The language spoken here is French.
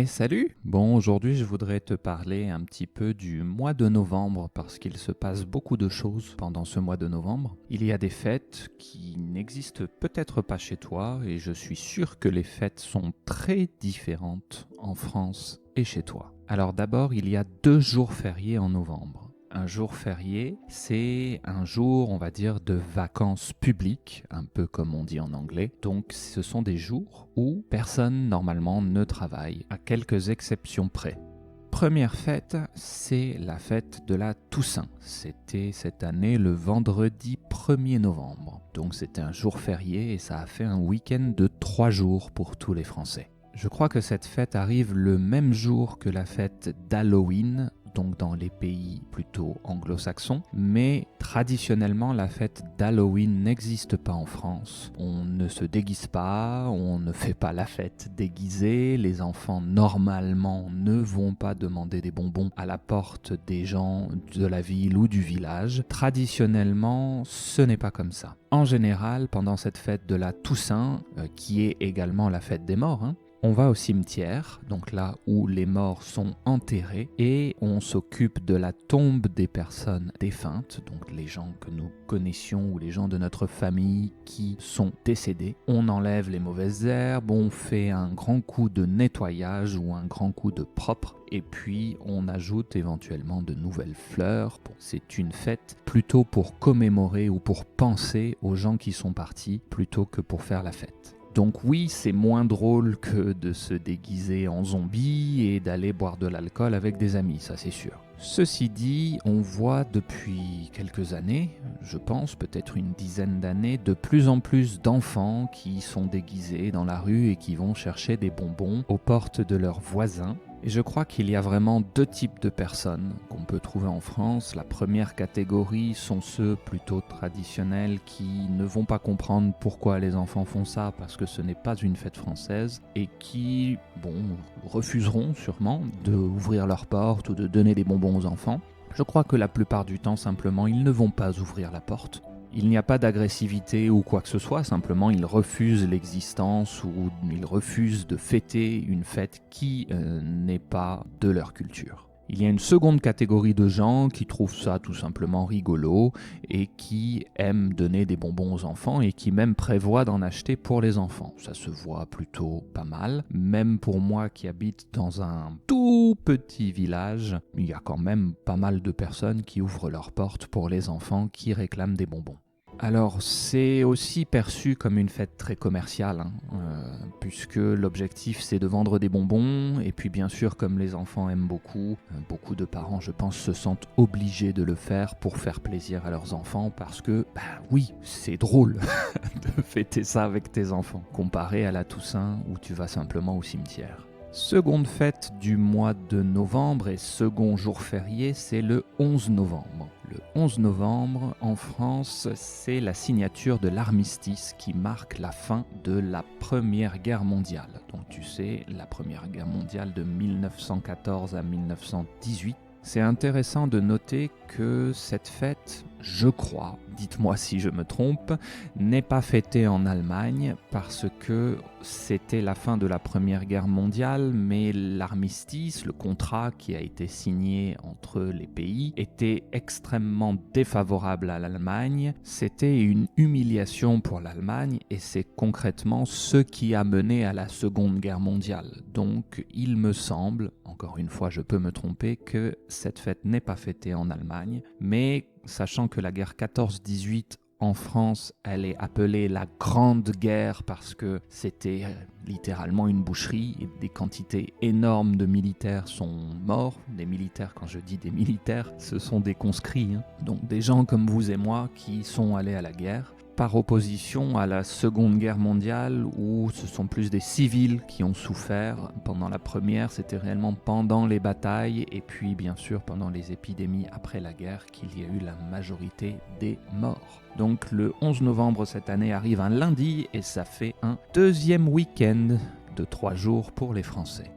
Salut! Bon, aujourd'hui, je voudrais te parler un petit peu du mois de novembre parce qu'il se passe beaucoup de choses pendant ce mois de novembre. Il y a des fêtes qui n'existent peut-être pas chez toi et je suis sûr que les fêtes sont très différentes en France et chez toi. Alors d'abord, il y a 2 jours fériés en novembre. Un jour férié, c'est un jour, on va dire, de vacances publiques, un peu comme on dit en anglais. Donc ce sont des jours où personne normalement ne travaille, à quelques exceptions près. Première fête, c'est la fête de la Toussaint. C'était cette année le vendredi 1er novembre. Donc c'était un jour férié et ça a fait un week-end de 3 jours pour tous les Français. Je crois que cette fête arrive le même jour que la fête d'Halloween, donc dans les pays plutôt anglo-saxons, mais traditionnellement la fête d'Halloween n'existe pas en France. On ne se déguise pas, on ne fait pas la fête déguisée, les enfants normalement ne vont pas demander des bonbons à la porte des gens de la ville ou du village. Traditionnellement, ce n'est pas comme ça. En général, pendant cette fête de la Toussaint, qui est également la fête des morts, on va au cimetière, donc là où les morts sont enterrés, et on s'occupe de la tombe des personnes défuntes, donc les gens que nous connaissions ou les gens de notre famille qui sont décédés. On enlève les mauvaises herbes, on fait un grand coup de nettoyage ou un grand coup de propre, et puis on ajoute éventuellement de nouvelles fleurs. Bon, c'est une fête plutôt pour commémorer ou pour penser aux gens qui sont partis, plutôt que pour faire la fête. Donc oui, c'est moins drôle que de se déguiser en zombie et d'aller boire de l'alcool avec des amis, ça c'est sûr. Ceci dit, on voit depuis quelques années, je pense peut-être une dizaine d'années, de plus en plus d'enfants qui sont déguisés dans la rue et qui vont chercher des bonbons aux portes de leurs voisins. Et je crois qu'il y a vraiment 2 types de personnes qu'on peut trouver en France. La première catégorie sont ceux plutôt traditionnels qui ne vont pas comprendre pourquoi les enfants font ça parce que ce n'est pas une fête française et qui, refuseront sûrement d'ouvrir leurs portes ou de donner des bonbons aux enfants. Je crois que la plupart du temps, simplement, ils ne vont pas ouvrir la porte. Il n'y a pas d'agressivité ou quoi que ce soit, simplement ils refusent l'existence ou ils refusent de fêter une fête qui n'est pas de leur culture. Il y a une seconde catégorie de gens qui trouvent ça tout simplement rigolo et qui aiment donner des bonbons aux enfants et qui même prévoient d'en acheter pour les enfants. Ça se voit plutôt pas mal. Même pour moi qui habite dans un tout petit village, il y a quand même pas mal de personnes qui ouvrent leurs portes pour les enfants qui réclament des bonbons. Alors, c'est aussi perçu comme une fête très commerciale, puisque l'objectif c'est de vendre des bonbons, et puis bien sûr, comme les enfants aiment beaucoup de parents, je pense, se sentent obligés de le faire pour faire plaisir à leurs enfants, parce que, oui, c'est drôle de fêter ça avec tes enfants, comparé à la Toussaint où tu vas simplement au cimetière. Seconde fête du mois de novembre et second jour férié, c'est le 11 novembre. Le 11 novembre, en France, c'est la signature de l'armistice qui marque la fin de la Première Guerre mondiale. Donc tu sais, la Première Guerre mondiale de 1914 à 1918. C'est intéressant de noter que cette fête, je crois, dites-moi si je me trompe, n'est pas fêtée en Allemagne parce que c'était la fin de la Première Guerre mondiale, mais l'armistice, le contrat qui a été signé entre les pays, était extrêmement défavorable à l'Allemagne. C'était une humiliation pour l'Allemagne et c'est concrètement ce qui a mené à la Seconde Guerre mondiale. Donc il me semble, encore une fois je peux me tromper, que cette fête n'est pas fêtée en Allemagne, mais sachant que la guerre 14-18 en France, elle est appelée la Grande Guerre parce que c'était littéralement une boucherie et des quantités énormes de militaires sont morts. Des militaires, quand je dis des militaires, ce sont des conscrits, donc des gens comme vous et moi qui sont allés à la guerre. Par opposition à la Seconde Guerre mondiale où ce sont plus des civils qui ont souffert. Pendant la première, c'était réellement pendant les batailles et puis bien sûr pendant les épidémies après la guerre qu'il y a eu la majorité des morts. Donc le 11 novembre cette année arrive un lundi et ça fait un deuxième week-end de 3 jours pour les Français.